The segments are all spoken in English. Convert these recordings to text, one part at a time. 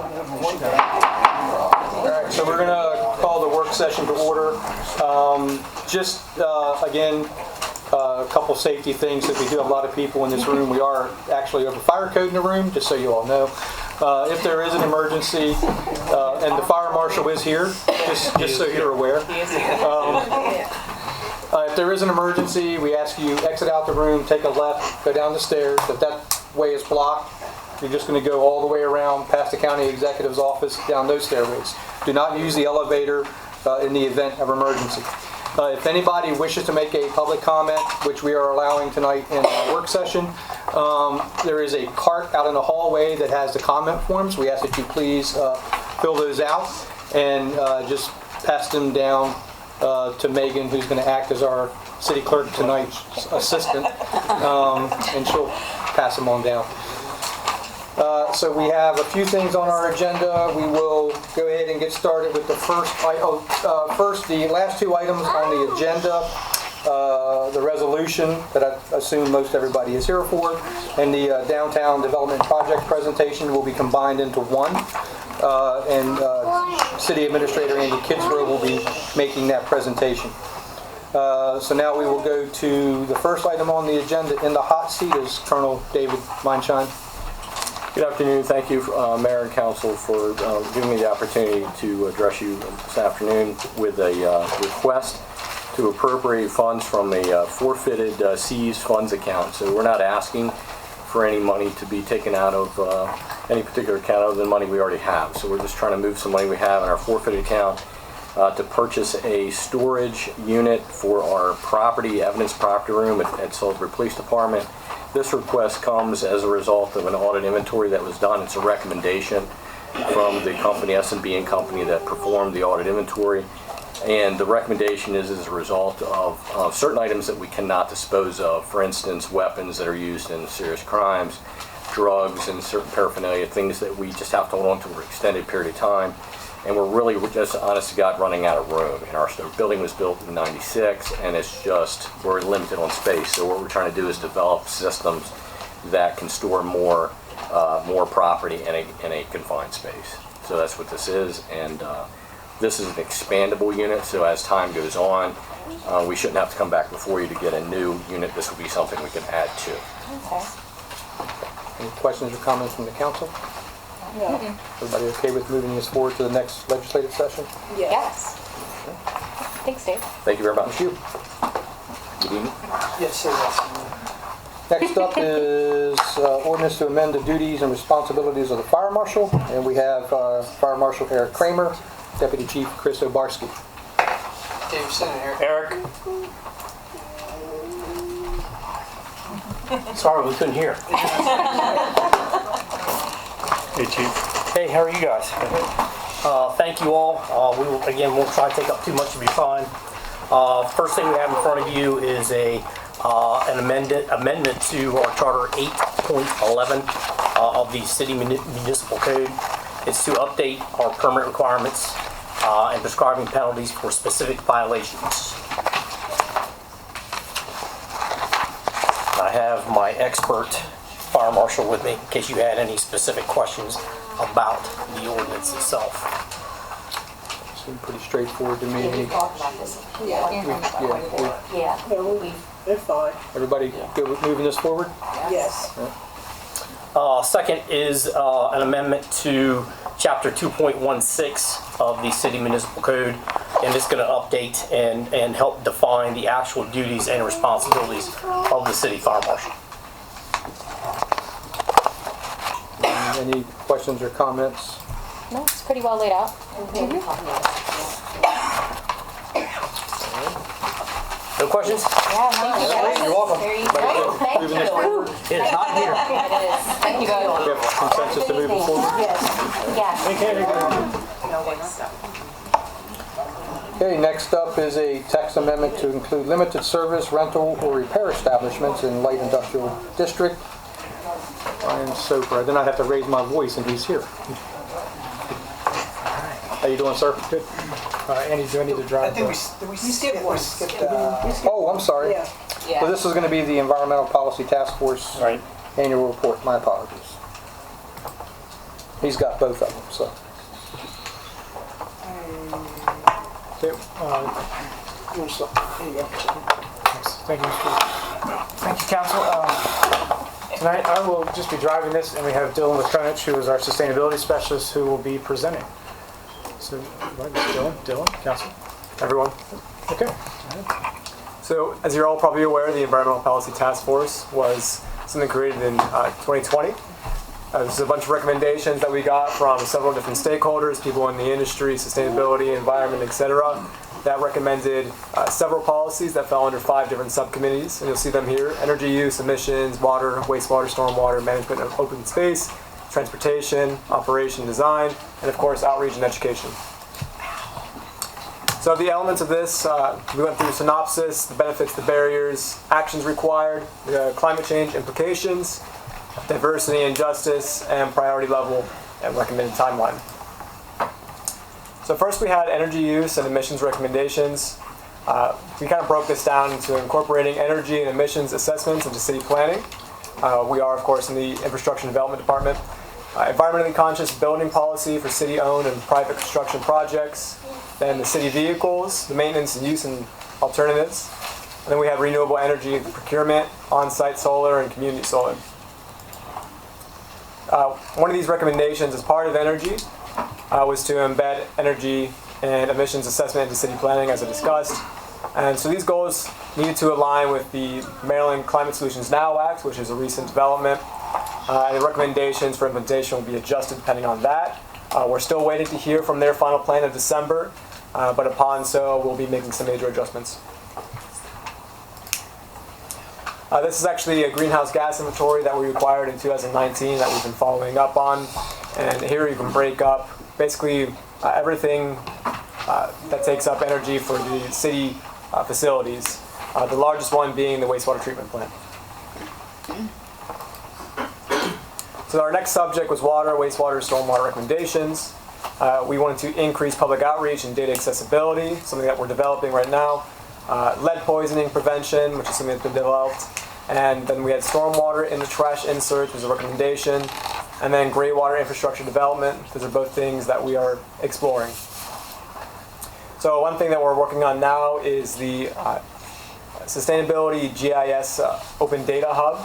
Alright, so we're going to call the work session to order. Again, a couple safety things. If we do have a lot of people in this room, we are actually over fire code in the room, just so you all know. If there is an emergency, and the fire marshal is here, just so you're aware. If there is an emergency, we ask you exit out the room, take a left, go down the stairs. If that way is blocked, you're just going to go all the way around past the county executive's office, down those stairways. Do not use the elevator in the event of emergency. If anybody wishes to make a public comment, which we are allowing tonight in our work session, there is a cart out in the hallway that has the comment forms. We ask that you please fill those out and just pass them down to Megan, who's going to act as our city clerk tonight's assistant, and she'll pass them on down. So we have a few things on our agenda. We will go ahead and get started with the first, the last two items on the agenda. The resolution that I assume most everybody is here for, and the downtown development project presentation will be combined into one. City Administrator Andy Kidsborough will be making that presentation. So now we will go to the first item on the agenda. In the hot seat is Colonel David Mindshine. Good afternoon. Thank you, Mayor and Council, for giving me the opportunity to address you this afternoon with a request to appropriate funds from a forfeited seized funds account. So we're not asking for any money to be taken out of any particular account other than money we already have. So we're just trying to move some money we have in our forfeited account to purchase a storage unit for our evidence property room at Salisbury Police Department. This request comes as a result of an audit inventory that was done. It's a recommendation from the company, S&B & Company, that performed the audit inventory. And the recommendation is as a result of certain items that we cannot dispose of. For instance, weapons that are used in serious crimes, drugs, and certain paraphernalia, things that we just have to hold on to for an extended period of time. And we're just, honest to God, running out of room. And our building was built in '96, and we're limited on space. So what we're trying to do is develop systems that can store more property in a confined space. So that's what this is. And this is an expandable unit, so as time goes on, we shouldn't have to come back before you to get a new unit. This will be something we can add to. Okay. Any questions or comments from the council? No. Everybody okay with moving this forward to the next legislative session? Yes. Thanks, Dave. Thank you very much. Thank you. Good evening. Yes, sir. Yes. Next up is ordinance to amend the duties and responsibilities of the fire marshal, and we have Fire Marshal Eric Kramer, Deputy Chief Chris Obarski. Dave, sit in here. Eric? Sorry, we couldn't hear. Hey, Chief. Hey, how are you guys? Thank you all. We won't try to take up too much of your time. First thing we have in front of you is an amendment to our Charter 8.11 of the City Municipal Code. It's to update our permit requirements and prescribing penalties for specific violations. I have my expert fire marshal with me in case you had any specific questions about the ordinance itself. Seemed pretty straightforward to me. We talked about this. Yeah. They're fine. Everybody good with moving this forward? Yes. Second is an amendment to Chapter 2.16 of the City Municipal Code, and it's going to update and help define the actual duties and responsibilities of the City Fire Marshal. Any questions or comments? No, it's pretty well laid out. No questions? Yeah, thank you. You're welcome. There you go. Thank Moving this you. forward? It is hot here. It is. Thank you We both. have consensus to move it forward? Yes. Okay, next up is a text amendment to include limited service, rental, or repair establishments in light industrial district. Ryan Soper. I did not have to raise my voice, and he's here. How you doing, sir? Good. Andy, do I need to drive? I think we skipped one. Oh, I'm sorry. Yeah. So this is going to be the Environmental Policy Task Force Right. annual report. My apologies. He's got both of them, so. Okay, thank you, Mr. Thank you, Council. Tonight, I will just be driving this, and we have Dylan Lestranich, who is our sustainability specialist, who will be presenting. So, Dylan, Council. Everyone. Okay. So, as you're all probably aware, the Environmental Policy Task Force was something created in 2020. This is a bunch of recommendations that we got from several different stakeholders, people in the industry, sustainability, environment, etc., that recommended several policies that fell under 5 different subcommittees, and you'll see them here: energy use, emissions, water, wastewater, stormwater, management of open space, transportation, operation, design, and of course outreach and education. So the elements of this, we went through synopsis, the benefits, the barriers, actions required, the climate change implications, diversity and justice, and priority level and recommended timeline. So first we had energy use and emissions recommendations. We kind of broke this down into incorporating energy and emissions assessments into city planning. We are, of course, in the Infrastructure and Development Department. Environmentally conscious building policy for city-owned and private construction projects. Then the city vehicles, the maintenance and use and alternatives. And then we have renewable energy procurement, on-site solar, and community solar. One of these recommendations as part of energy was to embed energy and emissions assessment into city planning, as I discussed. And so these goals needed to align with the Maryland Climate Solutions Now Act, which is a recent development. And the recommendations for implementation will be adjusted depending on that. We're still waiting to hear from their final plan in December, but upon so, we'll be making some major adjustments. This is actually a greenhouse gas inventory that we required in 2019 that we've been following up on. And here you can break up basically everything that takes up energy for the city facilities. The largest one being the wastewater treatment plant. So our next subject was water, wastewater, stormwater recommendations. We wanted to increase public outreach and data accessibility, something that we're developing right now. Lead poisoning prevention, which is something that's been developed. And then we had stormwater in the trash insert, there's a recommendation. And then gray water infrastructure development. Those are both things that we are exploring. So one thing that we're working on now is the Sustainability GIS Open Data Hub.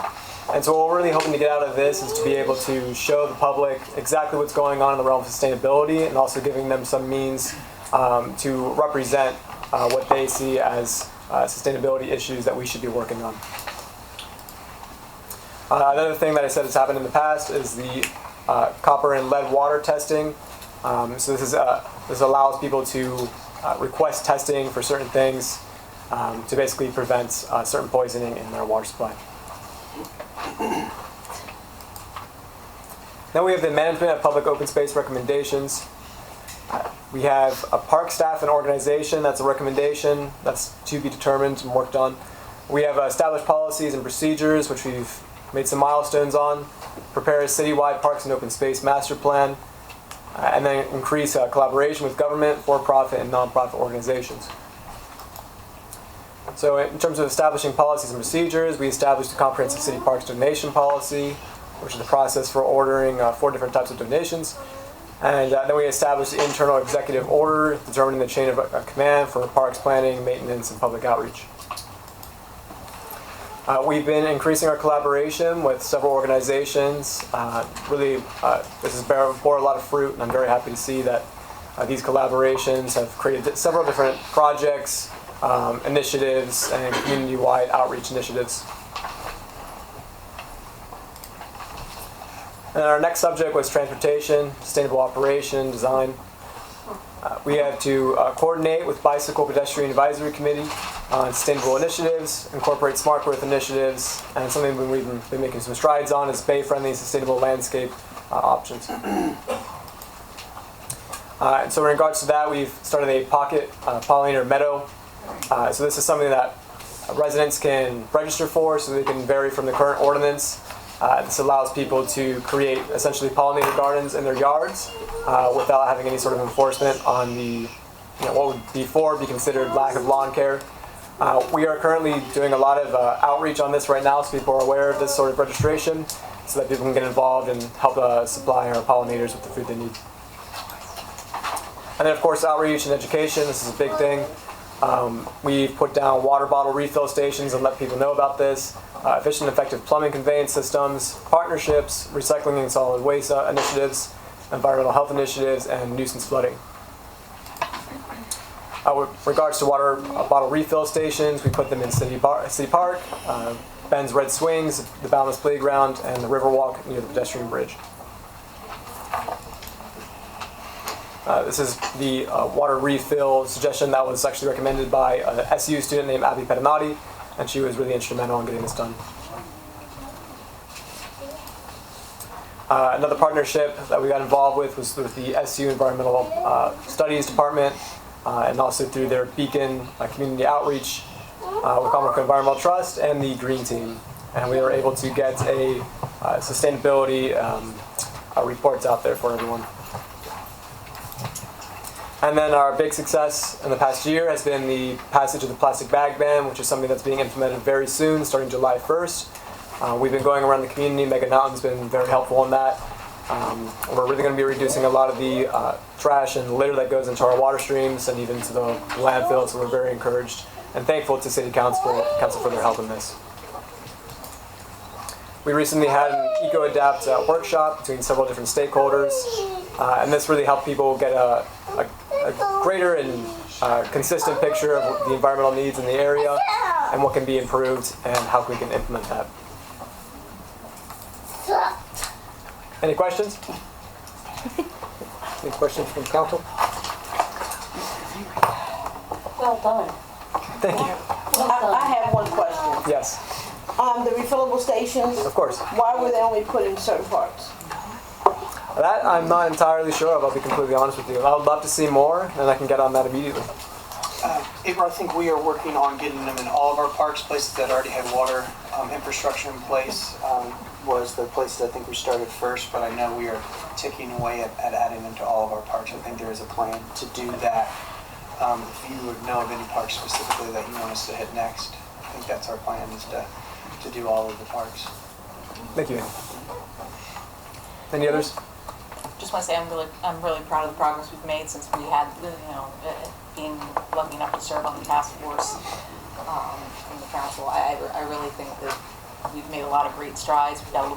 And so what we're really hoping to get out of this is to be able to show the public exactly what's going on in the realm of sustainability, and also giving them some means to represent what they see as sustainability issues that we should be working on. Another thing that I said has happened in the past is the copper and lead water testing. So this allows people to request testing for certain things to basically prevent certain poisoning in their water supply. Then we have the management of public open space recommendations. We have a park staff and organization. That's a recommendation. That's to be determined and worked on. We have established policies and procedures, which we've made some milestones on. Prepare a citywide parks and open space master plan. And then increase collaboration with government, for-profit, and non-profit organizations. So in terms of establishing policies and procedures, we established a comprehensive city parks donation policy, which is the process for ordering 4 different types of donations. And then we established the internal executive order, determining the chain of command for parks planning, maintenance, and public outreach. We've been increasing our collaboration with several organizations. This has bore a lot of fruit, and I'm very happy to see that these collaborations have created several different projects, initiatives, and community-wide outreach initiatives. And our next subject was transportation, sustainable operation, design. We had to coordinate with Bicycle Pedestrian Advisory Committee on sustainable initiatives, incorporate smart growth initiatives, and something we've been making some strides on is bay-friendly sustainable landscape options. And so in regards to that, we've started a pocket pollinator meadow. So this is something that residents can register for, so they can vary from the current ordinance. This allows people to create essentially pollinator gardens in their yards without having any sort of enforcement on the what would before be considered lack of lawn care. We are currently doing a lot of outreach on this right now, so people are aware of this sort of registration. so that people can get involved and help supply our pollinators with the food they need. And then of course outreach and education, this is a big thing. We've put down water bottle refill stations and let people know about this. Efficient and effective plumbing conveyance systems, partnerships, recycling and solid waste initiatives, environmental health initiatives, and nuisance flooding. With regards to water bottle refill stations, we put them in City Park, Ben's Red Swings, the Boundless Playground, and the Riverwalk near the pedestrian bridge. This is the water refill suggestion that was actually recommended by an SU student named Abby Pedinati, and she was really instrumental in getting this done. Another partnership that we got involved with was with the SU Environmental Studies Department, and also through their Beacon community outreach with Commonwealth Environmental Trust and the Green Team. And we were able to get a sustainability reports out there for everyone. And then our big success in the past year has been the passage of the plastic bag ban, which is something that's being implemented very soon, starting July 1st. We've been going around the community. Megan Naughton's been very helpful in that. We're really going to be reducing a lot of the trash and litter that goes into our water streams and even to the landfill, so we're very encouraged and thankful to City Council for their help in this. We recently had an EcoAdapt workshop between several different stakeholders, and this really helped people get a greater and consistent picture of the environmental needs in the area and what can be improved and how we can implement that. Any questions? Any questions from council? Well done. Thank you. I have one question. Yes, The refillable stations, of course. why were they only put in certain parts? That I'm not entirely sure of, I'll be completely honest with you. I would love to see more, and I can get on that immediately. April, I think we are working on getting them in all of our parks. Places that already had water infrastructure in place was the places I think we started first, but I know we are ticking away at adding them to all of our parks. I think there is a plan to do that. If you would know of any parks specifically that you want us to hit next, I think that's our plan, is to do all of the parks. Thank you. Any others? Just want to say I'm really proud of the progress we've made since we had, being lucky enough to serve on the task force from the council. I really think that we've made a lot of great strides. We've got a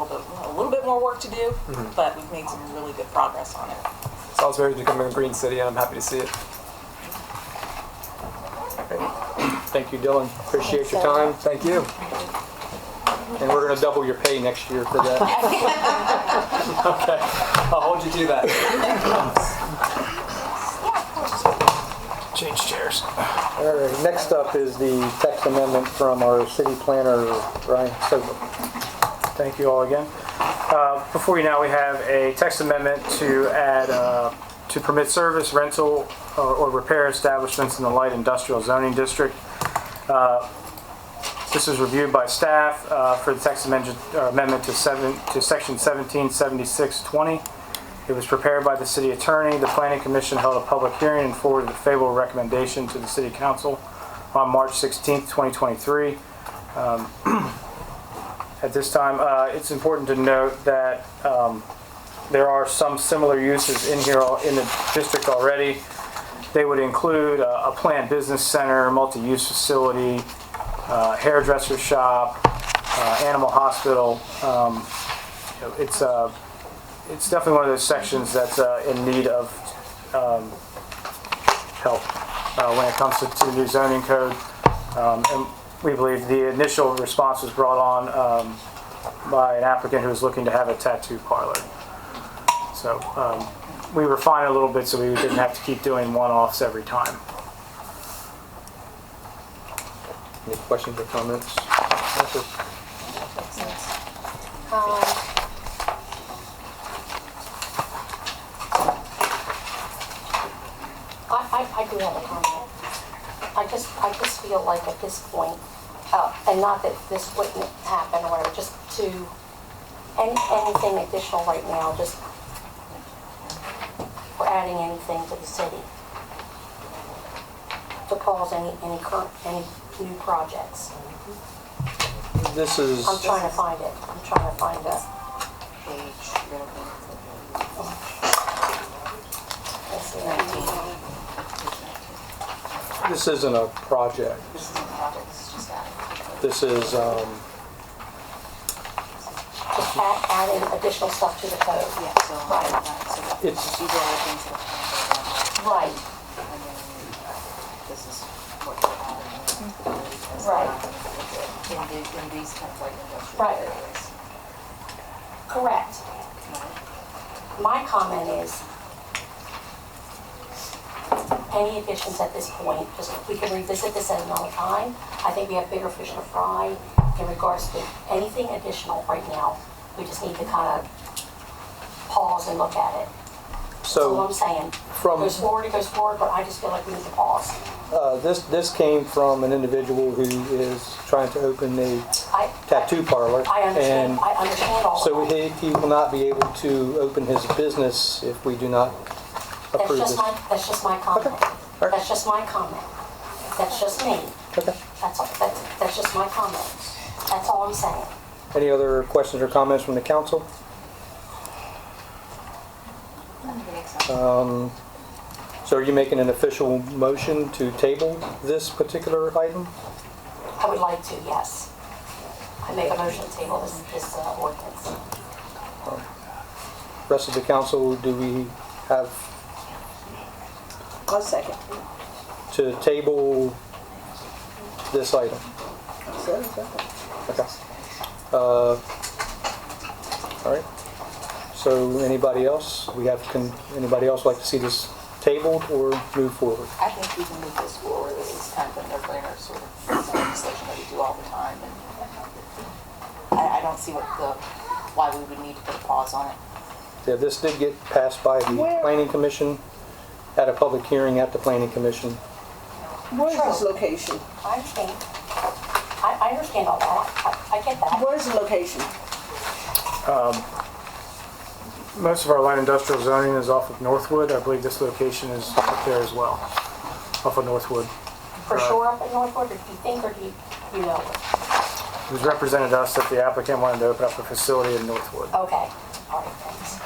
little bit more work to do, but we've made some really good progress on it. Salisbury is becoming a green city, and I'm happy to see it. Thank you, Dylan. Appreciate your time. Thank you. And we're going to double your pay next year for that. Okay, I'll hold you to that. Change chairs. All right, next up is the text amendment from our city planner, Ryan Sobel. Thank you all again. Before you now, we have a text amendment to add to permit service, rental, or repair establishments in the light industrial zoning district. This was reviewed by staff for the text amendment to section 177620. It was prepared by the city attorney. The planning commission held a public hearing and forwarded a favorable recommendation to the city council on March 16th, 2023. At this time, it's important to note that there are some similar uses in here in the district already. They would include a planned business center, multi-use facility, hairdresser shop, animal hospital. It's definitely one of those sections that's in need of help when it comes to the new zoning code. And we believe the initial response was brought on by an applicant who was looking to have a tattoo parlor. So we refined it a little bit so we didn't have to keep doing one-offs every time. Any questions or comments? I do have a comment. I just feel like at this point, and not that this wouldn't happen or whatever, just to anything additional right now, just for adding anything to the city to cause any new projects. This is, I'm trying to find it. I'm trying to find it. page, you're looking Let's see. at 19. This isn't a project. This is the project, this is just that. This is, Just adding additional stuff to the code. Yeah, so, Right. so It's- these are all the things that are planned Right, and then this is what we're adding. Right. In these kind of like industrial Right. areas. correct. My comment is, any additions at this point, just, we can revisit this at another time. I think we have bigger fish to fry in regards to anything additional right now. We just need to kind of pause and look at it. That's all I'm so saying. from, It goes forward, but I just feel like we need to pause. this came from an individual who is trying to open a I tattoo parlor. I understand, And I understand all so of that. he will not be able to open his business if we do not approve this. That's just my comment. Okay. All right. That's just my comment. That's just me. Okay. That's all, that's just my comment. That's all I'm saying. Any other questions or comments from the council? So are you making an official motion to table this particular item? I would like to, yes. I make a motion to table this ordinance. Rest of the council, do we have 1 second. to table this item? 7 seconds. Okay. All right. So anybody else? Anybody else like to see this tabled or move forward? I think we can move this forward. It's kind of a no-brainer sort of legislation that we do all the time. And I don't see why we would need to put a pause on it. Yeah, this did get passed by the Where- planning commission, at a public hearing at the planning commission. Where is this location? I understand. I understand all that. I get that. Where is the location? Most of our light industrial zoning is off of Northwood. I believe this location is up there as well, off of Northwood. For sure up in Northwood, or do you think, or do you know? It was represented to us that the applicant wanted to open up a facility in Northwood. Okay. All right, thanks.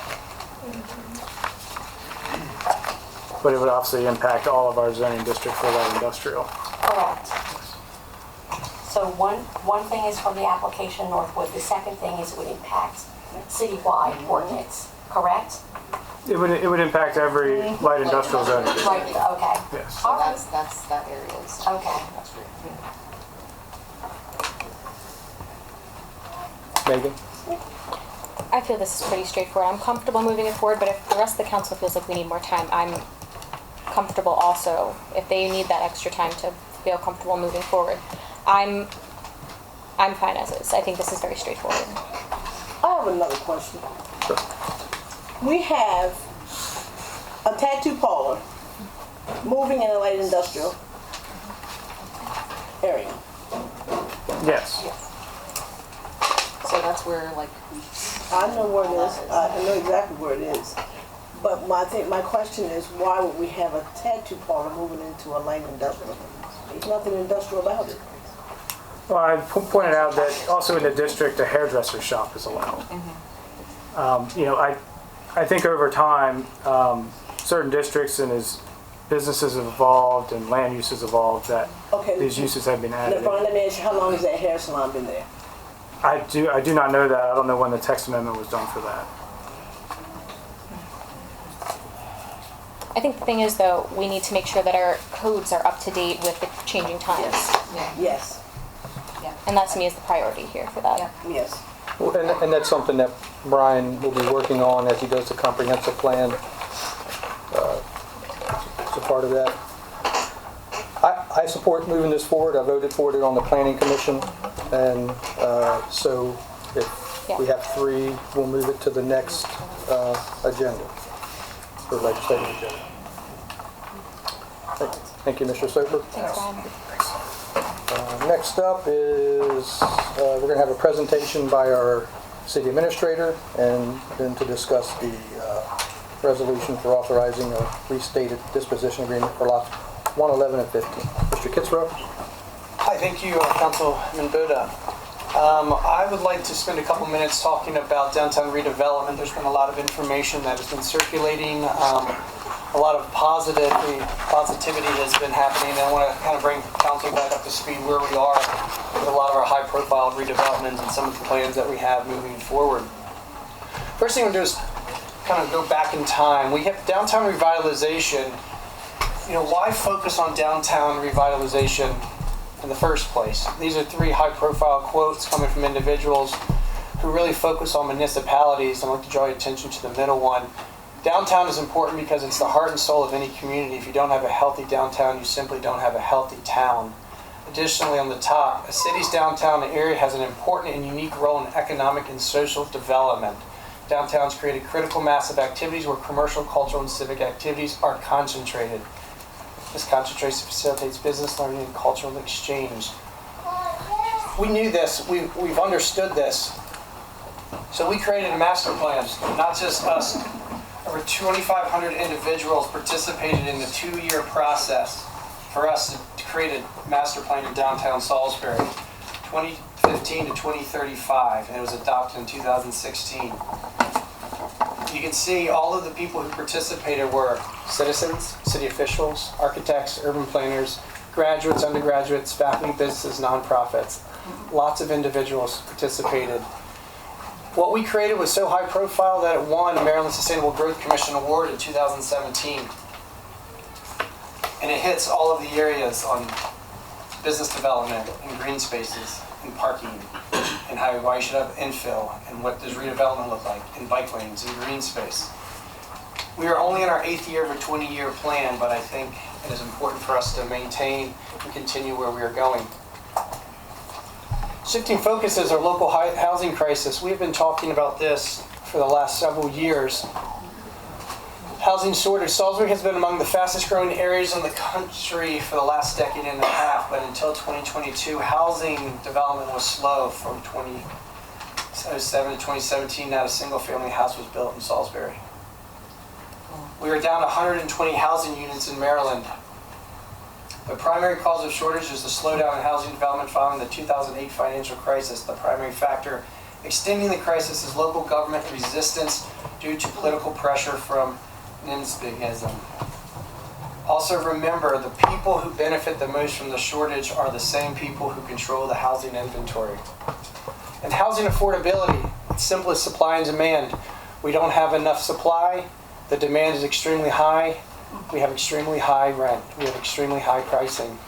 But it would obviously impact all of our zoning district for light industrial. Correct. So one thing is from the application Northwood. The second thing is it would impact citywide ordinance, correct? It would impact every light industrial zoning district. Right, okay. Yes. So All right. that area is Okay. industrial. Megan? I feel this is pretty straightforward. I'm comfortable moving it forward, but if the rest of the council feels like we need more time, I'm comfortable also. If they need that extra time to feel comfortable moving forward, I'm fine as is. I think this is very straightforward. I have another question. Sure. We have a tattoo parlor moving in a light industrial area. Yes. So that's where like I know where it is. I know exactly where it is. But my question is, why would we have a tattoo parlor moving into a light industrial? There's nothing industrial about it. Well, I pointed out that also in the district, a hairdresser shop is allowed. I think over time, certain districts and as businesses have evolved and land use has evolved, that Okay. these uses have been added. Brian, let me ask you, how long has that hair salon been there? I do not know that. I don't know when the text amendment was done for that. I think the thing is, though, we need to make sure that our codes are up to date with the changing times. Yes, And that to me is the priority here for that. Yeah. yes. Well, and that's something that Brian will be working on as he does the comprehensive plan. It's a part of that. I support moving this forward. I voted for it on the planning commission. And so if we have 3, we'll move it to the next agenda, or legislative agenda. Thank you, Mr. Soper. Thanks, Brian. Next up is, we're going to have a presentation by our city administrator, and then to discuss the resolution for authorizing a restated disposition agreement for lots 1, 11, and 15. Mr. Kitzrow? Hi, thank you, Councilman Boda. I would like to spend a couple minutes talking about downtown redevelopment. There's been a lot of information that has been circulating, a lot of positivity has been happening. And I want to kind of bring council back up to speed where we are with a lot of our high-profile redevelopments and some of the plans that we have moving forward. First thing I'm going to do is kind of go back in time. We have downtown revitalization. You know, why focus on downtown revitalization in the first place? These are 3 high-profile quotes coming from individuals who really focus on municipalities. I'd like to draw your attention to the middle one. Downtown is important because it's the heart and soul of any community. If you don't have a healthy downtown, you simply don't have a healthy town. Additionally, on the top, a city's downtown area has an important and unique role in economic and social development. Downtowns create a critical mass of activities where commercial, cultural, and civic activities are concentrated. This concentration facilitates business, learning, and cultural exchange. We knew this. We've understood this. So we created a master plan, not just us. Over 2,500 individuals participated in the 2-year process for us to create a master plan in downtown Salisbury, 2015 to 2035, and it was adopted in 2016. You can see all of the people who participated were citizens, city officials, architects, urban planners, graduates, undergraduates, faculty, businesses, nonprofits. Lots of individuals participated. What we created was so high profile that it won the Maryland Sustainable Growth Commission Award in 2017. And it hits all of the areas on business development and green spaces and parking and why you should have infill and what does redevelopment look like and bike lanes and green space. We are only in our 8th year of a 20-year plan, but I think it is important for us to maintain and continue where we are going. Shifting focus is our local housing crisis. We've been talking about this for the last several years. Housing shortage. Salisbury has been among the fastest growing areas in the country for the last decade and a half, but until 2022, housing development was slow. From 2007 to 2017, not a single family house was built in Salisbury. We are down 120 housing units in Maryland. The primary cause of shortage is the slowdown in housing development following the 2008 financial crisis. The primary factor extending the crisis is local government resistance due to political pressure from NIMBYism. Also remember, the people who benefit the most from the shortage are the same people who control the housing inventory. And housing affordability, it's simple as supply and demand. We don't have enough supply, the demand is extremely high, we have extremely high rent, we have extremely high pricing.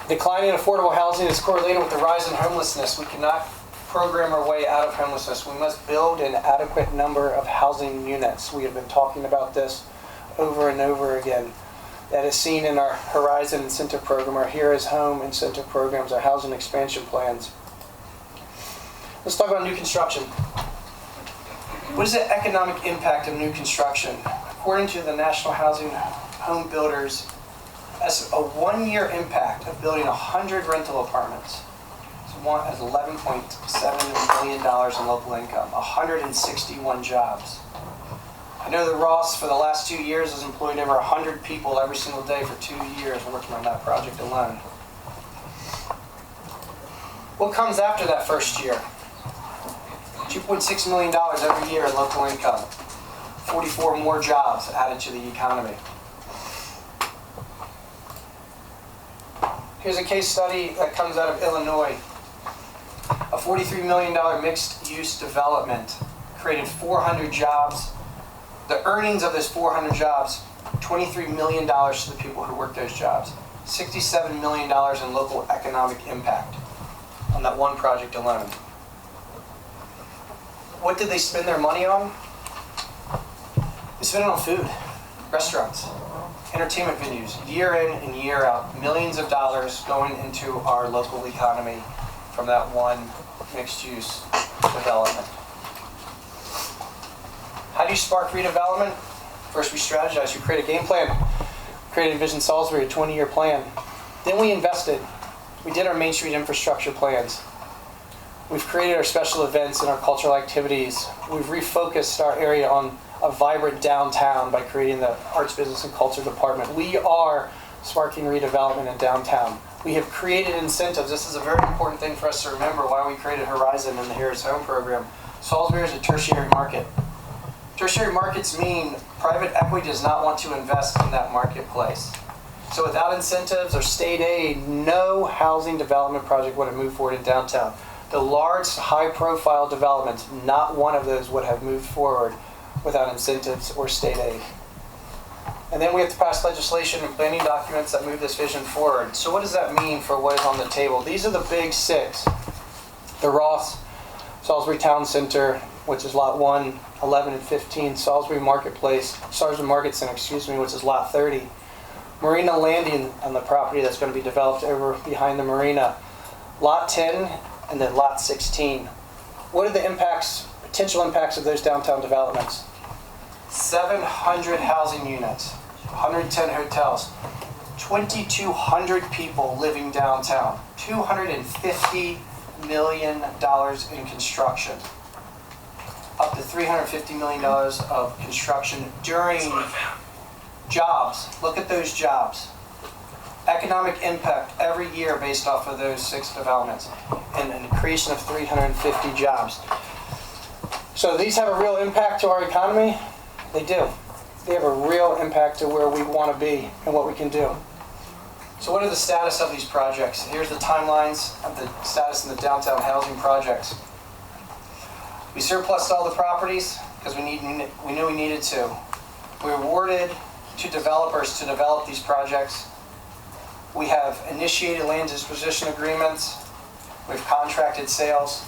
Decline in affordable housing is correlated with the rise in homelessness. We cannot program our way out of homelessness. We must build an adequate number of housing units. We have been talking about this over and over again. That is seen in our Horizon Incentive Program, our Here is Home incentive programs, our housing expansion plans. Let's talk about new construction. What is the economic impact of new construction? According to the National Housing Home Builders, that's a 1-year impact of building 100 rental apartments. As $11.7 million in local income, 161 jobs. I know that Ross, for the last 2 years, has employed over 100 people every single day for 2 years working on that project alone. What comes after that first year? $2.6 million every year in local income. 44 more jobs added to the economy. Here's a case study that comes out of Illinois. A $43 million mixed-use development created 400 jobs. The earnings of those 400 jobs, $23 million to the people who work those jobs. $67 million in local economic impact on that one project alone. What did they spend their money on? They spent it on food, restaurants, entertainment venues, year in and year out. Millions of dollars going into our local economy from that one mixed-use development. How do you spark redevelopment? First, we strategize. We create a game plan. Created Vision Salisbury, a 20-year plan. Then we invested. We did our Main Street infrastructure plans. We've created our special events and our cultural activities. We've refocused our area on a vibrant downtown by creating the Arts, Business, and Culture Department. We are sparking redevelopment in downtown. We have created incentives. This is a very important thing for us to remember why we created Horizon and the Here is Home program. Salisbury is a tertiary market. Tertiary markets mean private equity does not want to invest in that marketplace. So without incentives or state aid, no housing development project would have moved forward in downtown. The large, high-profile developments, not one of those would have moved forward without incentives or state aid. And then we have to pass legislation and planning documents that move this vision forward. So what does that mean for what is on the table? These are the big six. The Ross, Salisbury Town Center, which is Lot 1, 11, and 15. Salisbury Market Center, which is Lot 30. Marina Landing on the property that's going to be developed over behind the marina. Lot 10, and then Lot 16. What are the potential impacts of those downtown developments? 700 housing units, 110 hotels, 2,200 people living downtown, $250 million in construction, up to $350 million of construction during jobs. Look at those jobs. Economic impact every year based off of those 6 developments, and an increase of 350 jobs. So these have a real impact to our economy? They do. They have a real impact to where we want to be and what we can do. So what are the status of these projects? Here's the timelines of the status in the downtown housing projects. We surplused all the properties because we knew we needed to. We awarded to developers to develop these projects. We have initiated land disposition agreements. We've contracted sales.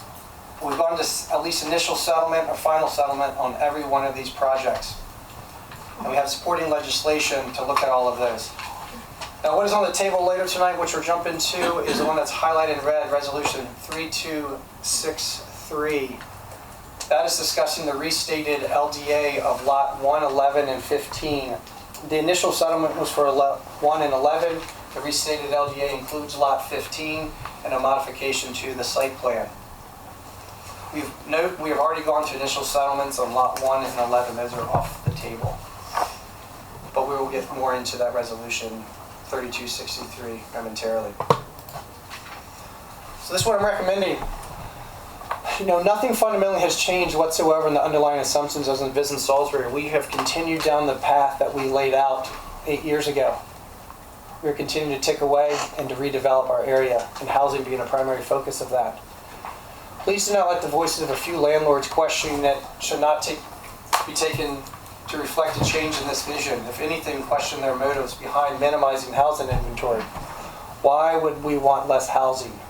We've gone to at least initial settlement or final settlement on every one of these projects. And we have supporting legislation to look at all of those. Now what is on the table later tonight, which we'll jump into, is the one that's highlighted in red, Resolution 3263. That is discussing the restated LDA of Lot 1, 11, and 15. The initial settlement was for 1 and 11. The restated LDA includes Lot 15 and a modification to the site plan. We have already gone to initial settlements on Lot 1 and 11. Those are off the table. But we will get more into that Resolution 3263 momentarily. So this is what I'm recommending. Nothing fundamentally has changed whatsoever in the underlying assumptions as in Visit Salisbury. We have continued down the path that we laid out 8 years ago. We're continuing to tick away and to redevelop our area, and housing being a primary focus of that. Please do not let the voices of a few landlords questioning that should not be taken to reflect a change in this vision. If anything, question their motives behind minimizing housing inventory. Why would we want less housing?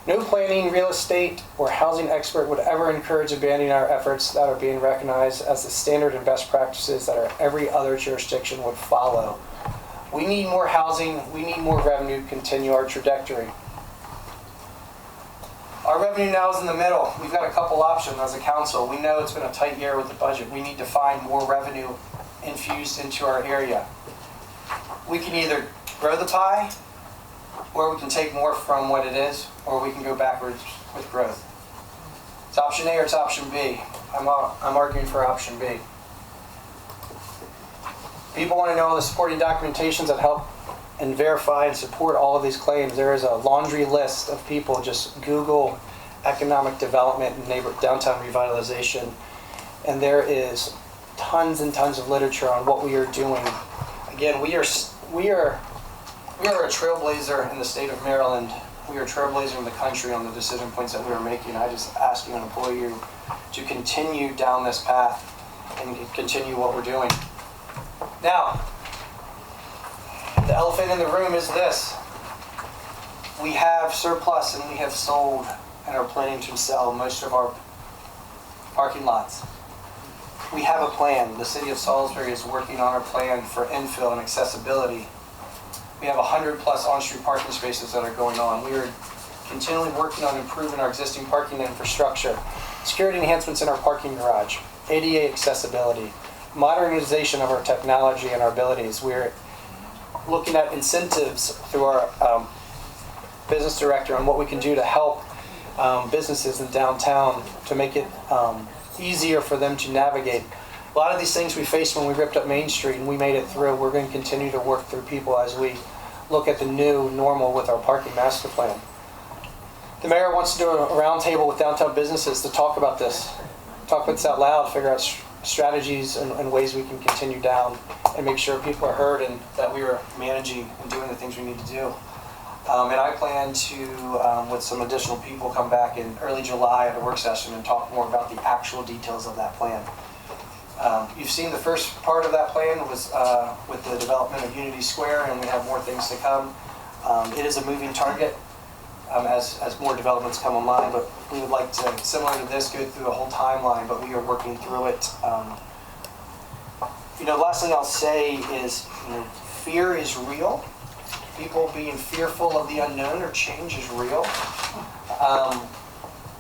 No planning, real estate, or housing expert would ever encourage abandoning our efforts that are being recognized as the standard and best practices that every other jurisdiction would follow. We need more housing, we need more revenue to continue our trajectory. Our revenue now is in the middle. We've got a couple options as a council. We know it's been a tight year with the budget. We need to find more revenue infused into our area. We can either grow the pie, or we can take more from what it is, or we can go backwards with growth. It's option A or it's option B. I'm arguing for option B. People want to know all the supporting documentations that help and verify and support all of these claims. There is a laundry list of people. Just Google economic development and downtown revitalization, and there is tons and tons of literature on what we are doing. Again, we are a trailblazer in the state of Maryland. We are a trailblazer in the country on the decision points that we are making. I just ask you and implore you to continue down this path and continue what we're doing. Now, the elephant in the room is this. We have surplus and we have sold and are planning to sell most of our parking lots. We have a plan. The city of Salisbury is working on our plan for infill and accessibility. We have 100+ on-street parking spaces that are going on. We are continually working on improving our existing parking infrastructure, security enhancements in our parking garage, ADA accessibility, modernization of our technology and our abilities. We're looking at incentives through our business director on what we can do to help businesses in downtown to make it easier for them to navigate. A lot of these things we faced when we ripped up Main Street and we made it through. We're going to continue to work through people as we look at the new normal with our parking master plan. The mayor wants to do a roundtable with downtown businesses to talk about this. Talk about this out loud, figure out strategies and ways we can continue down and make sure people are heard and that we are managing and doing the things we need to do. And I plan to, with some additional people, come back in early July at a work session and talk more about the actual details of that plan. You've seen the first part of that plan was with the development of Unity Square, and we have more things to come. It is a moving target as more developments come online, but we would like to, similar to this, go through a whole timeline, but we are working through it. The last thing I'll say is, fear is real. People being fearful of the unknown or change is real.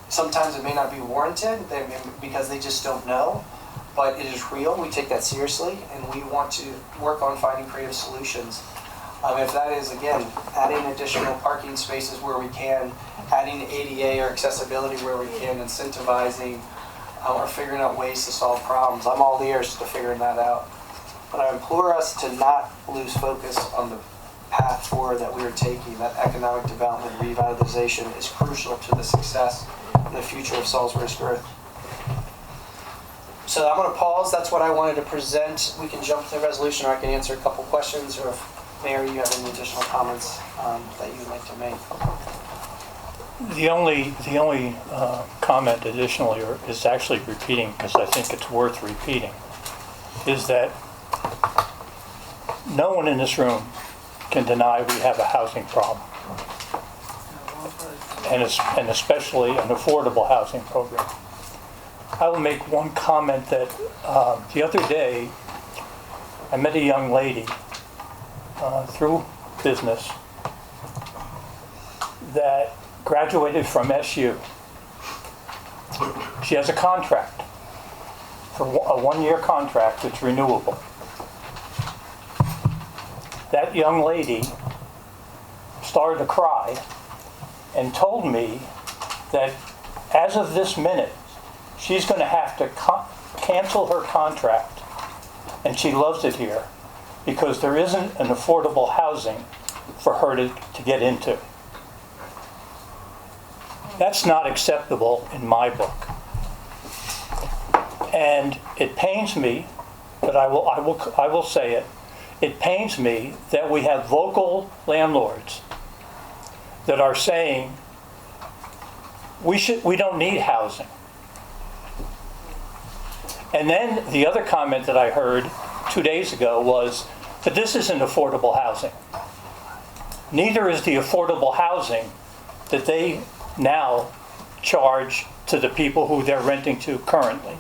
Sometimes it may not be warranted because they just don't know, but it is real. We take that seriously, and we want to work on finding creative solutions. If that is, again, adding additional parking spaces where we can, adding ADA or accessibility where we can, incentivizing or figuring out ways to solve problems. I'm all ears to figuring that out. But I implore us to not lose focus on the path forward that we are taking. That economic development revitalization is crucial to the success and the future of Salisbury's growth. So I'm going to pause. That's what I wanted to present. We can jump to the resolution, or I can answer a couple questions, or if Mayor, you have any additional comments that you would like to make. The only comment additionally is actually repeating, because I think it's worth repeating, is that no one in this room can deny we have a housing problem, and especially an affordable housing program. I will make one comment that the other day I met a young lady through business that graduated from SU. She has a contract, for a one-year contract that's renewable. That young lady started to cry and told me that as of this minute, she's going to have to cancel her contract, and she loves it here, because there isn't an affordable housing for her to get into. That's not acceptable in my book. And it pains me, but I will say it. It pains me that we have vocal landlords that are saying we don't need housing. And then the other comment that I heard 2 days ago was that this isn't affordable housing. Neither is the affordable housing that they now charge to the people who they're renting to currently.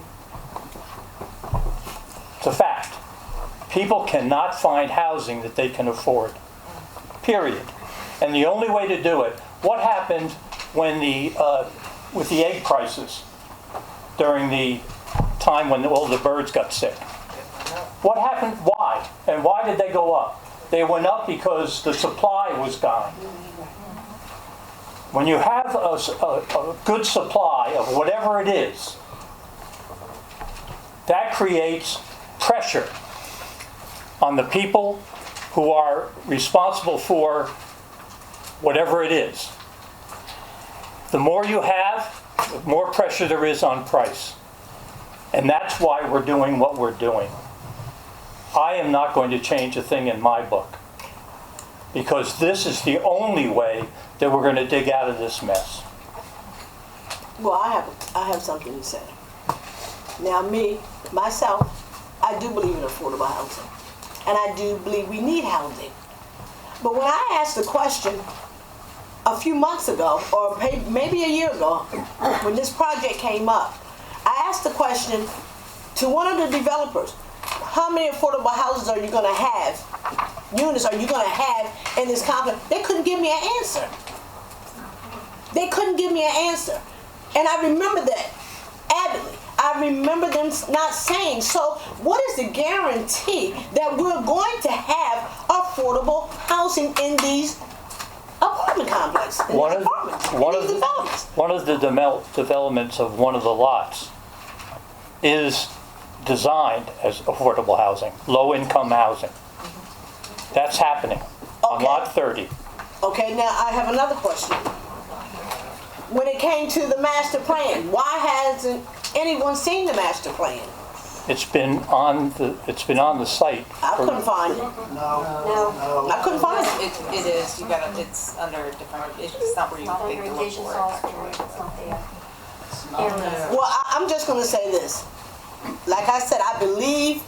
It's a fact. People cannot find housing that they can afford. Period. And the only way to do it, what happened when with the egg prices during the time when all the birds got sick? What happened? Why? And why did they go up? They went up because the supply was gone. When you have a good supply of whatever it is, that creates pressure on the people who are responsible for whatever it is. The more you have, the more pressure there is on price. And that's why we're doing what we're doing. I am not going to change a thing in my book, because this is the only way that we're going to dig out of this mess. Well, I have something to say. Now, myself, I do believe in affordable housing. And I do believe we need housing. But when I asked the question a few months ago, or maybe a year ago, when this project came up, I asked the question to one of the developers, how many affordable houses are you going to have, units are you going to have in this complex? They couldn't give me an answer. They couldn't give me an answer. And I remember that avidly. I remember them not saying, so what is the guarantee that we're going to have affordable housing in these apartment complexes? One of the developments of one of the lots is designed as affordable housing, low-income housing. That's happening. on lot 30. Okay, now I have another question. When it came to the master plan, why hasn't anyone seen the master plan? It's been on the site. I couldn't find it. No. I couldn't find it. It is, you gotta, it's under a different, it's not where you think to look for it, actually. It's not there. Well, I'm just going to say this. Like I said, I believe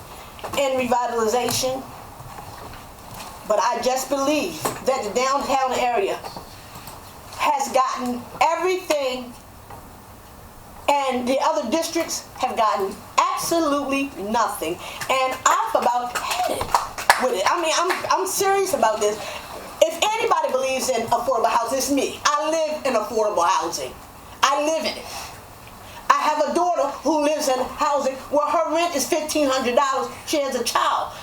in revitalization, but I just believe that the downtown area has gotten everything, and the other districts have gotten absolutely nothing. And I'm about headed with it. I mean, I'm serious about this. If anybody believes in affordable housing, it's me. I live in affordable housing. I live in it. I have a daughter who lives in housing where her rent is $1,500. She has a child.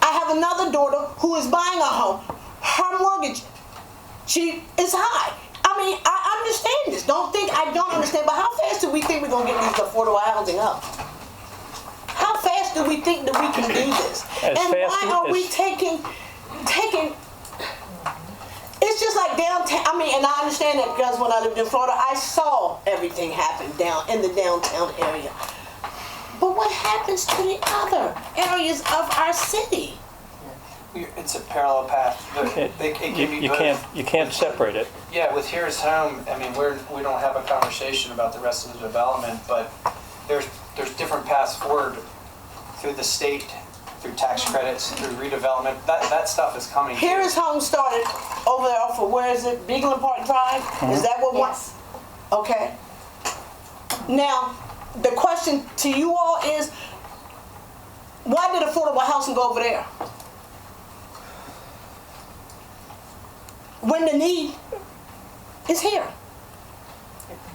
I have another daughter who is buying a home. Her mortgage, she is high. I mean, I understand this. Don't think I don't understand, but how fast do we think we're going to get these affordable housing up? How fast do we think that we can do this? As And fast why as- are we taking, it's just like downtown, I mean, and I understand that because when I lived in Florida, I saw everything happen down in the downtown area. But what happens to the other areas of our city? It's a parallel path. It can be both. You can't separate it. Yeah, with Here's Home, I mean, we don't have a conversation about the rest of the development, but there's different paths forward through the state, through tax credits, through redevelopment. That stuff is coming. Here is home started over there off of, where is it, Beagle and Park Drive? Is that what Yes. Okay. Now, the question to you all is, why did affordable housing go over there? When the need is here.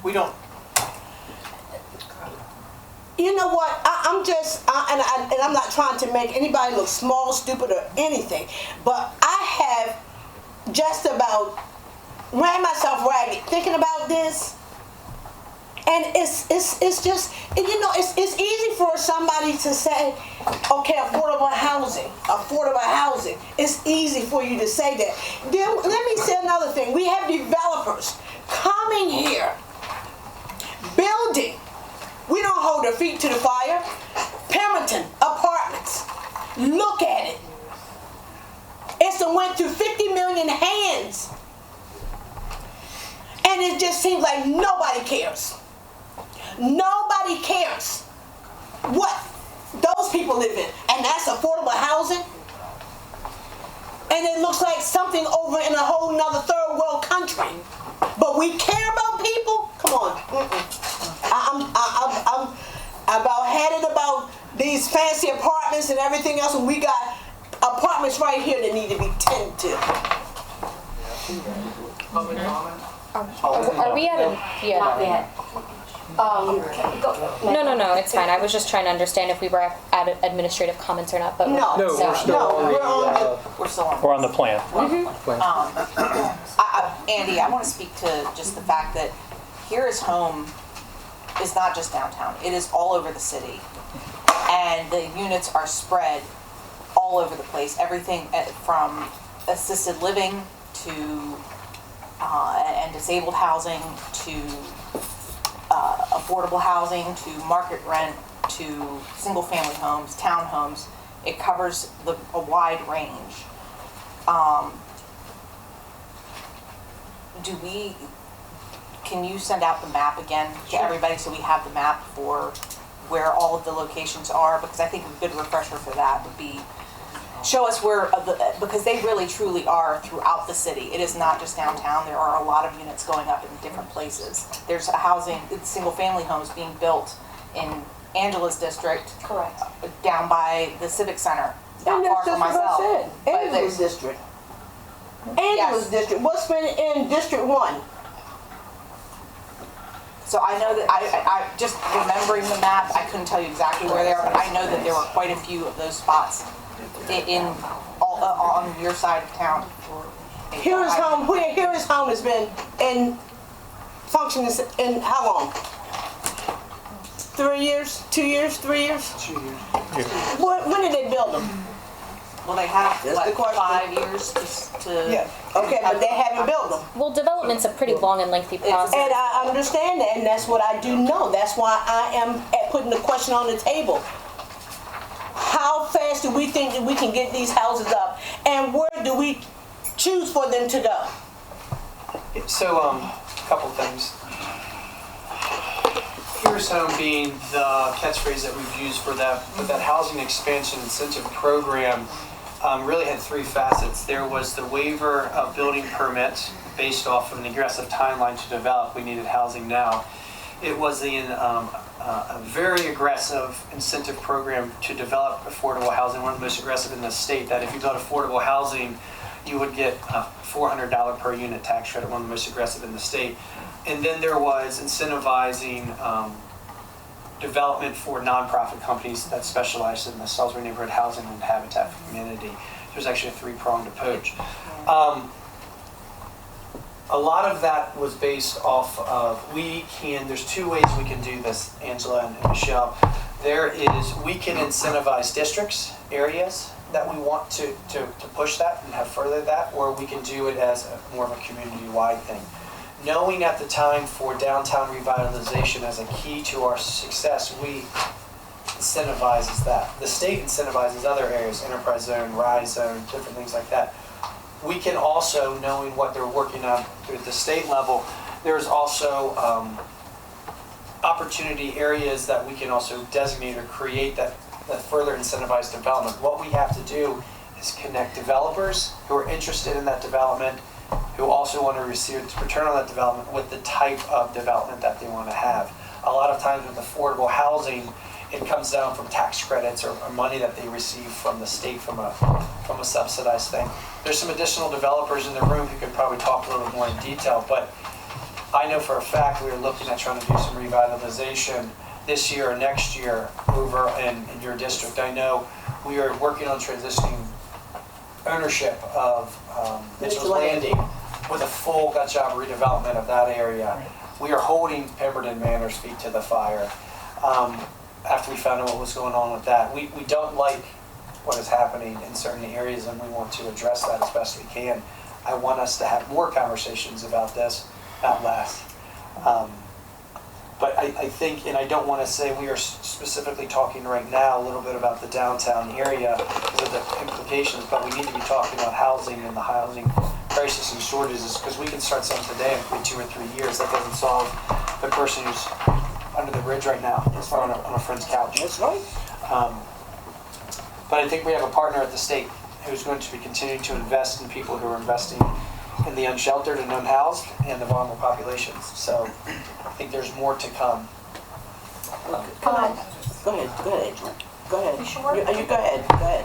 We don't. You know what? And I'm not trying to make anybody look small, stupid, or anything, but I have just about ran myself ragged thinking about this. And it's just, you know, it's easy for somebody to say, okay, affordable housing. It's easy for you to say that. Then let me say another thing. We have developers coming here, building. We don't hold their feet to the fire. Pemberton Apartments. Look at it. It's went through 50 million hands. And it just seems like nobody cares. Nobody cares what those people live in. And that's affordable housing. And it looks like something over in a whole nother third world country. But we care about people? Come on. I'm about headed about these fancy apartments and everything else, and we got apartments right here that need to be tended to. Are we at a, yeah. Not yet. No, it's fine. I was just trying to understand if we were at administrative comments or not, but. No, we're still on we're on the, We're still on. We're on the plan. Andy, I want to speak to just the fact that Here is Home is not just downtown. It is all over the city. And the units are spread all over the place. Everything from assisted living to and disabled housing to affordable housing to market rent to single family homes, townhomes. It covers a wide range. Can you send out the map again to everybody so we have the map for where all of the locations are? Because I think a good refresher for that would be show us where, because they really truly are throughout the city. It is not just downtown. There are a lot of units going up in different places. There's single family homes being built in Angela's district. Correct. Down by the Civic Center. Not And far that's from just myself. what I said. But Angela's there's- district. Angela's district. What's been in District 1? So I know that I just remembering the map, I couldn't tell you exactly where they are, but I know that there were quite a few of those spots on your side of town. Here is Home. Here is Home has been in function in how long? 3 years? 2 years? 3 years? 2 years. When did they build them? Well, they have, That's the what, question. 5 years to. Yeah. Okay, but they haven't built them. Well, development's a pretty long and lengthy process. And I understand that, and that's what I do know. That's why I am putting the question on the table. How fast do we think that we can get these houses up? And where do we choose for them to go? So, a couple things. Here's Home being the catchphrase that we've used for that, but that housing expansion incentive program really had three facets. There was the waiver of building permits based off of an aggressive timeline to develop. We needed housing now. It was a very aggressive incentive program to develop affordable housing, one of the most aggressive in the state, that if you built affordable housing, you would get a $400 per unit tax credit, one of the most aggressive in the state. And then there was incentivizing development for nonprofit companies that specialize in the Salisbury neighborhood housing and Habitat for Humanity. There's actually a three-pronged approach. A lot of that was based off of, there's two ways we can do this, Angela and Michelle. We can incentivize districts, areas that we want to push that and have further that, or we can do it as more of a community-wide thing. Knowing at the time for downtown revitalization as a key to our success, we incentivizes that. The state incentivizes other areas, enterprise zone, rise zone, different things like that. We can also, knowing what they're working on through the state level, there's also opportunity areas that we can also designate or create that further incentivize development. What we have to do is connect developers who are interested in that development, who also want to receive return on that development with the type of development that they want to have. A lot of times with affordable housing, it comes down from tax credits or money that they receive from the state from a subsidized thing. There's some additional developers in the room who could probably talk a little bit more in detail, but I know for a fact we are looking at trying to do some revitalization this year or next year over in your district. I know we are working on transitioning ownership of Mitchell's Landing with a full gut job redevelopment of that area. We are holding Pemberton Manor's feet to the fire after we found out what was going on with that. We don't like what is happening in certain areas, and we want to address that as best we can. I want us to have more conversations about this, not less. But I think, and I don't want to say we are specifically talking right now a little bit about the downtown area because of the implications, but we need to be talking about housing and the housing crisis and shortages, because we can start something today in 2 or 3 years. That doesn't solve the person who's under the bridge right now or on a friend's couch. That's right. But I think we have a partner at the state who's going to be continuing to invest in people who are investing in the unsheltered and unhoused and the vulnerable populations. So I think there's more to come. Go ahead, Angela. Go ahead. You sure? You go ahead. Go ahead.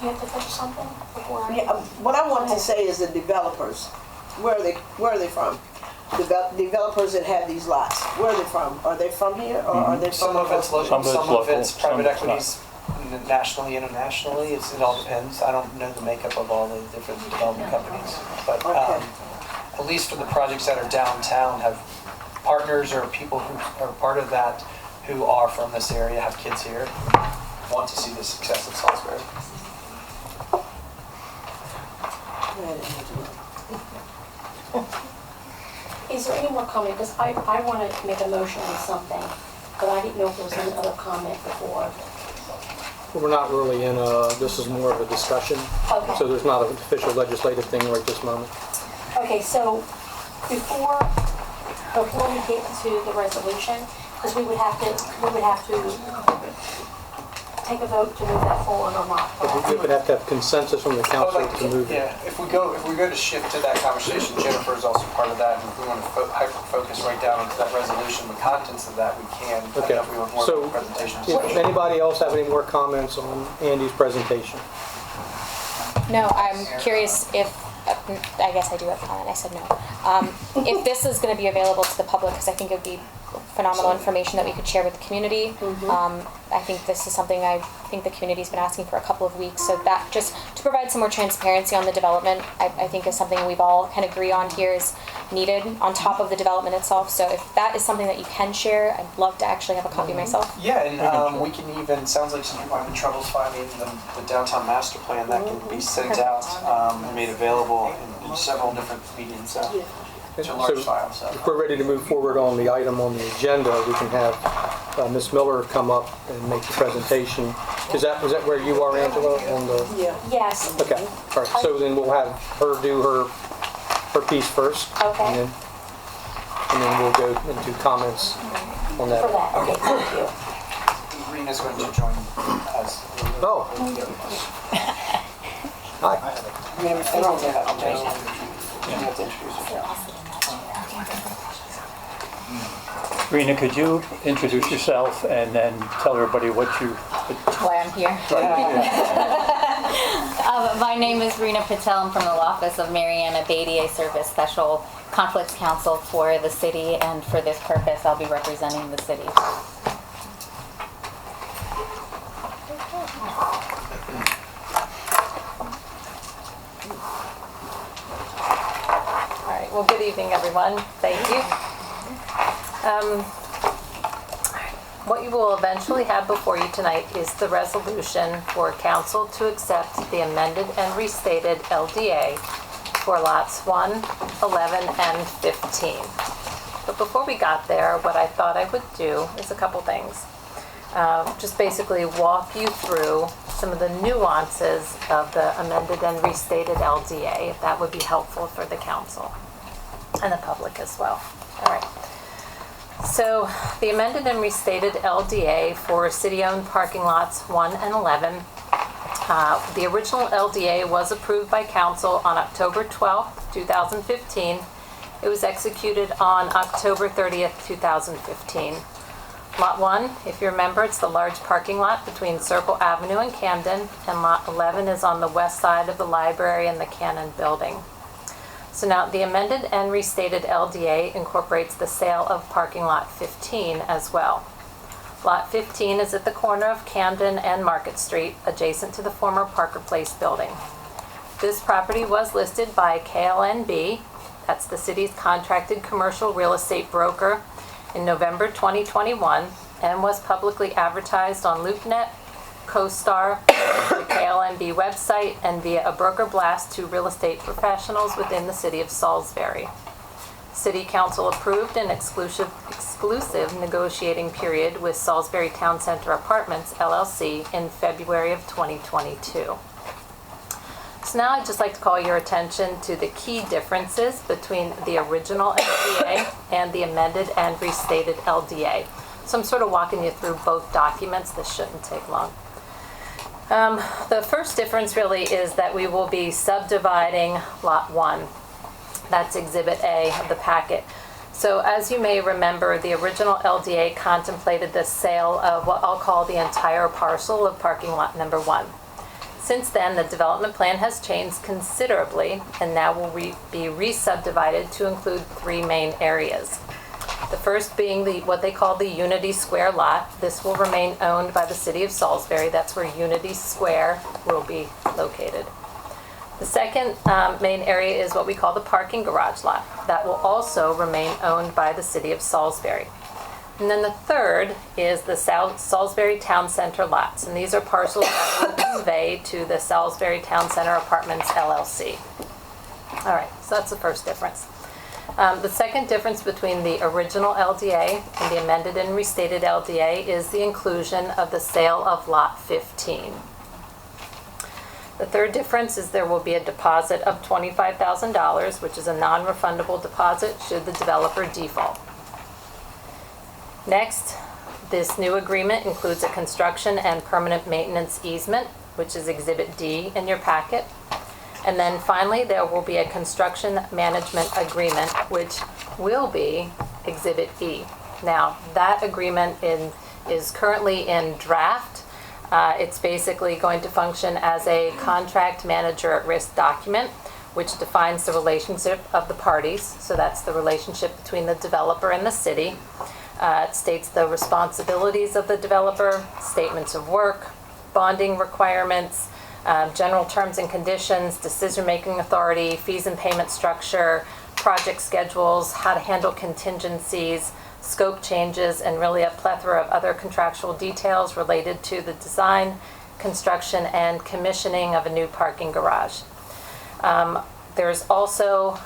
You have to finish something before I... Yeah, what I want to say is the developers. Where are they from? Developers that have these lots. Where are they from? Are they from here or are they from? Some of it's local, some of it's private some equities, nationally, internationally. It all depends. I don't know the makeup of all the different development companies, but Okay. at least for the projects that are downtown, have partners or people who are part of that who are from this area, have kids here, want to see the success of Salisbury. Go ahead, Angela. Is there any more comment? Because I want to make a motion on something, but I didn't know if there was any other comment before. We're not really in this is more of a discussion, Okay. so there's not an official legislative thing right this moment. Okay, so before we get to the resolution, because we would have to take a vote to move that forward or not. We would have to have consensus from the I would council like to move it. Yeah, if we go to shift to that conversation, Jennifer is also part of that, and if we want to hyper-focus right down into that resolution, the contents of that, we can. I Okay, don't know if we want more so presentations. if anybody else have any more comments on Andy's presentation? No, I'm curious if, I guess I do have a comment, I said no. If this is gonna be available to the public, because I think it would be phenomenal information that we could share with the community. I think this is something I think the community's been asking for a couple of weeks. So that just to provide some more transparency on the development, I think is something we've all can agree on here is needed on top of the development itself. So if that is something that you can share, I'd love to actually have a copy myself. Yeah, and we can even, sounds like some people are having troubles finding the downtown master plan that can be sent out and made available in several different mediums. So it's a large file. So if we're ready to move forward on the item on the agenda, we can have Ms. Miller come up and make the presentation. Was that where you are, Angela? On the Yes. okay. All right. So then we'll have her do her piece first. Okay. And then we'll go into comments on that. For that, okay, thank you. Rena's going to join us. Oh. Hi. Rena, you have to introduce yourself. Rena, could you introduce yourself and then tell everybody what you... Why I'm here. My name is Rena Patel. I'm from the law office of Mariana Beatty. I serve as special conflicts counsel for the city, and for this purpose, I'll be representing the city. All right, well, good evening, everyone. Thank you. What you will eventually have before you tonight is the resolution for council to accept the amended and restated LDA for lots 1, 11, and 15. But before we got there, what I thought I would do is a couple things. Just basically walk you through some of the nuances of the amended and restated LDA, if that would be helpful for the council and the public as well. All right. So the amended and restated LDA for city-owned parking lots 1 and 11. The original LDA was approved by council on October 12th, 2015. It was executed on October 30th, 2015. Lot 1, if you remember, it's the large parking lot between Circle Avenue and Camden, and Lot 11 is on the west side of the library and the Cannon Building. So now the amended and restated LDA incorporates the sale of parking lot 15 as well. Lot 15 is at the corner of Camden and Market Street, adjacent to the former Parker Place building. This property was listed by KLNB, that's the city's contracted commercial real estate broker, in November 2021, and was publicly advertised on LoopNet, CoStar, the KLNB website, and via a broker blast to real estate professionals within the city of Salisbury. City Council approved an exclusive negotiating period with Salisbury Town Center Apartments, LLC, in February of 2022. So now I'd just like to call your attention to the key differences between the original LDA and the amended and restated LDA. So I'm sort of walking you through both documents. This shouldn't take long. The first difference really is that we will be subdividing Lot 1. That's Exhibit A of the packet. So as you may remember, the original LDA contemplated the sale of what I'll call the entire parcel of parking lot number 1. Since then, the development plan has changed considerably and now will be re-subdivided to include 3 main areas. The first being what they call the Unity Square lot. This will remain owned by the city of Salisbury. That's where Unity Square will be located. The second main area is what we call the parking garage lot. That will also remain owned by the city of Salisbury. And then the third is the Salisbury Town Center lots. And these are parcels that will convey to the Salisbury Town Center Apartments, LLC. All right, so that's the first difference. The second difference between the original LDA and the amended and restated LDA is the inclusion of the sale of Lot 15. The third difference is there will be a deposit of $25,000, which is a non-refundable deposit should the developer default. Next, this new agreement includes a construction and permanent maintenance easement, which is Exhibit D in your packet. And then finally, there will be a construction management agreement, which will be Exhibit E. Now, that agreement is currently in draft. It's basically going to function as a contract manager at risk document, which defines the relationship of the parties. So that's the relationship between the developer and the city. It states the responsibilities of the developer, statements of work, bonding requirements, general terms and conditions, decision-making authority, fees and payment structure, project schedules, how to handle contingencies, scope changes, and really a plethora of other contractual details related to the design, construction, and commissioning of a new parking garage. There's also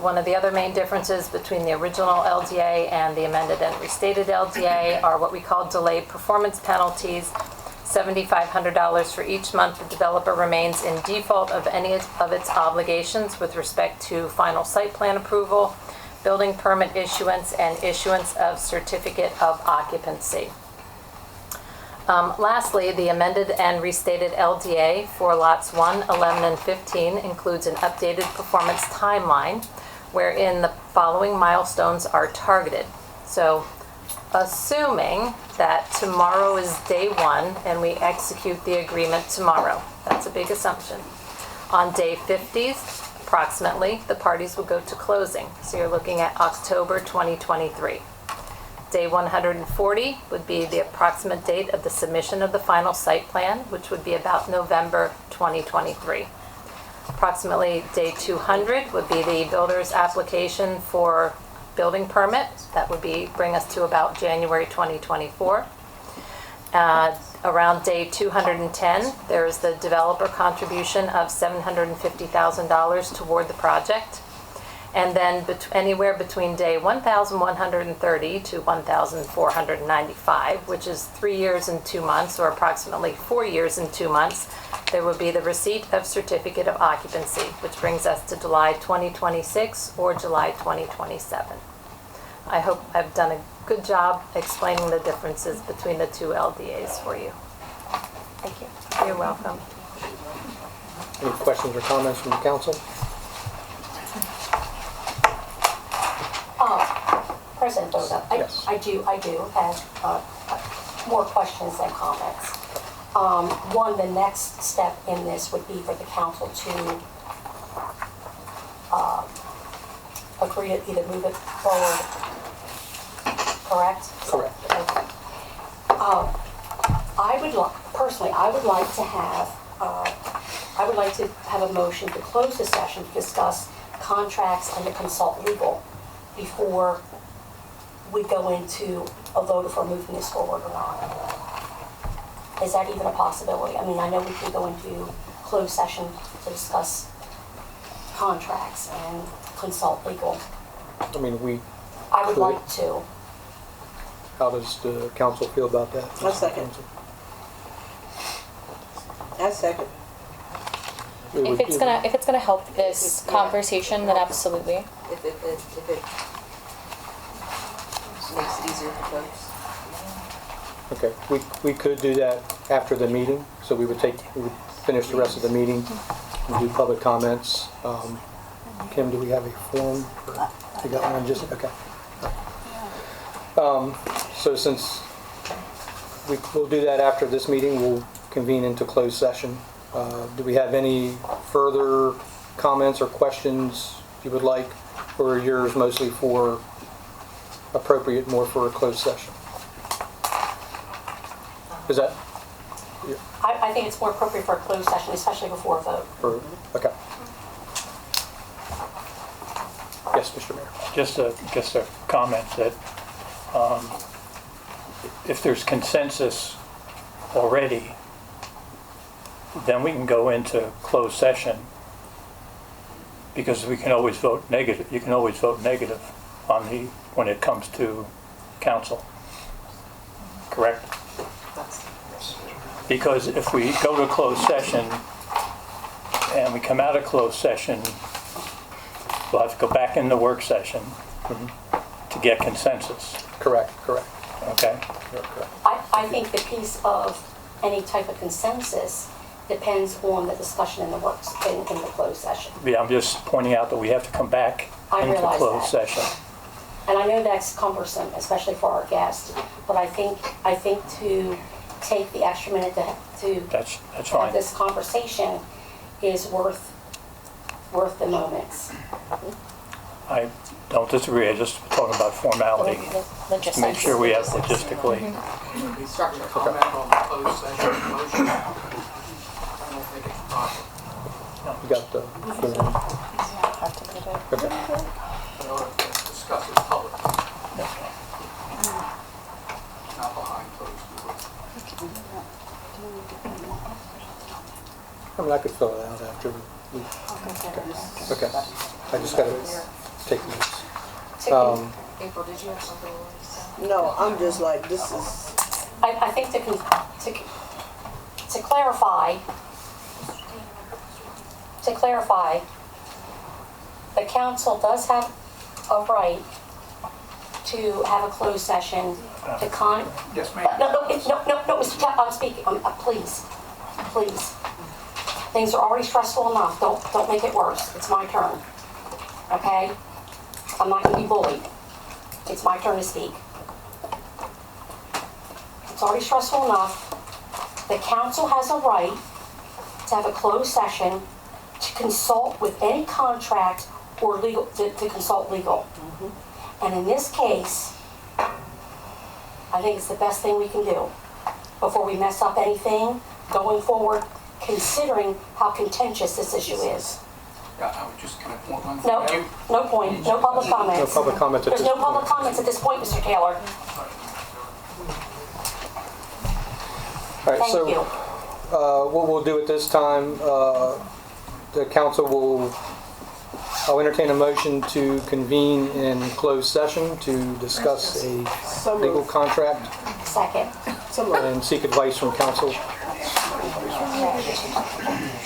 one of the other main differences between the original LDA and the amended and restated LDA are what we call delayed performance penalties, $7,500 for each month the developer remains in default of any of its obligations with respect to final site plan approval, building permit issuance, and issuance of certificate of occupancy. Lastly, the amended and restated LDA for lots 1, 11, and 15 includes an updated performance timeline wherein the following milestones are targeted. So, assuming that tomorrow is day 1 and we execute the agreement tomorrow, that's a big assumption. On day 50, approximately, the parties will go to closing. So you're looking at October 2023. Day 140 would be the approximate date of the submission of the final site plan, which would be about November 2023. Approximately day 200 would be the builder's application for building permit. That would bring us to about January 2024. Around day 210, there is the developer contribution of $750,000 toward the project. And then anywhere between day 1,130 to 1,495, which is 3 years and 2 months, or approximately 4 years and 2 months, there will be the receipt of certificate of occupancy, which brings us to July 2026 or July 2027. I hope I've done a good job explaining the differences between the two LDAs for you. Thank you. You're welcome. Any questions or comments from the council? President Boga, Yes. I do have more questions than comments. One, the next step in this would be for the council to agree to either move it forward, correct? Correct. Okay. Personally, I would like to have a motion to close the session to discuss contracts and to consult legal before we go into a vote if we're moving this forward or not. Is that even a possibility? I mean, I know we could go into closed session to discuss contracts and consult legal. I mean, I would like to. how does the council feel about that? I second. I second. If it's gonna help this conversation, then absolutely. If it makes it easier for folks. Okay, we could do that after the meeting, so we would finish the rest of the meeting and do public comments. Kim, do we have a form? You got one, just, okay. So since we'll do that after this meeting, we'll convene into closed session. Do we have any further comments or questions you would like, or are yours mostly for appropriate more for a closed session? Is that? I think it's more appropriate for a closed session, especially before a vote. Okay. Yes, Mr. Mayor. Just a comment that if there's consensus already, then we can go into closed session because we can always vote negative. You can always vote negative when it comes to council. Correct? Because if we go to closed session and we come out of closed session, we'll have to go back in the work session to get consensus. Correct. Okay? Correct. I think the piece of any type of consensus depends on the discussion in the works, in the closed session. Yeah, I'm just pointing out that we have to come back I into realize closed that. session. And I know that's cumbersome, especially for our guests, but I think to take the extra minute to That's have fine. this conversation is worth the moments. I don't disagree, I just talking about formality. Logistics. Make sure we have logistically. Structure comment on the closed session motion. I don't think it's proper. You got the form. Okay. In order to discuss it publicly. Not behind closed doors. I mean, I could fill it out after we. Okay. I just gotta take notes. April, did you have something you wanted to say? No, I'm just like, this is, I think to clarify, the council does have a right to have a closed session to Yes, ma'am. No, Mr. Chapp, I'm speaking, please. Things are already stressful enough, don't make it worse, it's my turn, okay? I'm not gonna be bullied, it's my turn to speak. It's already stressful enough. The council has a right to have a closed session to consult with any contract or legal, to consult legal. And in this case, I think it's the best thing we can do before we mess up anything going forward, considering how contentious this issue is. Yeah, I was just gonna point one thing No, out. no point, no public comments. No public comments at There's this no point. public comments at this point, Mr. Taylor. All right, Thank so you. what we'll do at this time, the council will, I'll entertain a motion to convene in closed session to discuss a legal contract Second. and seek advice from council.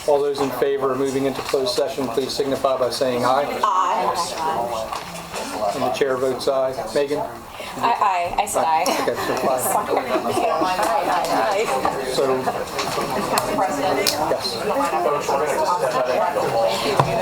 All those in favor of moving into closed session, please signify by saying aye. I, And the chair votes aye. Megan? I said aye. Okay, so five. So, Council President, yes. you don't mind, I'm gonna-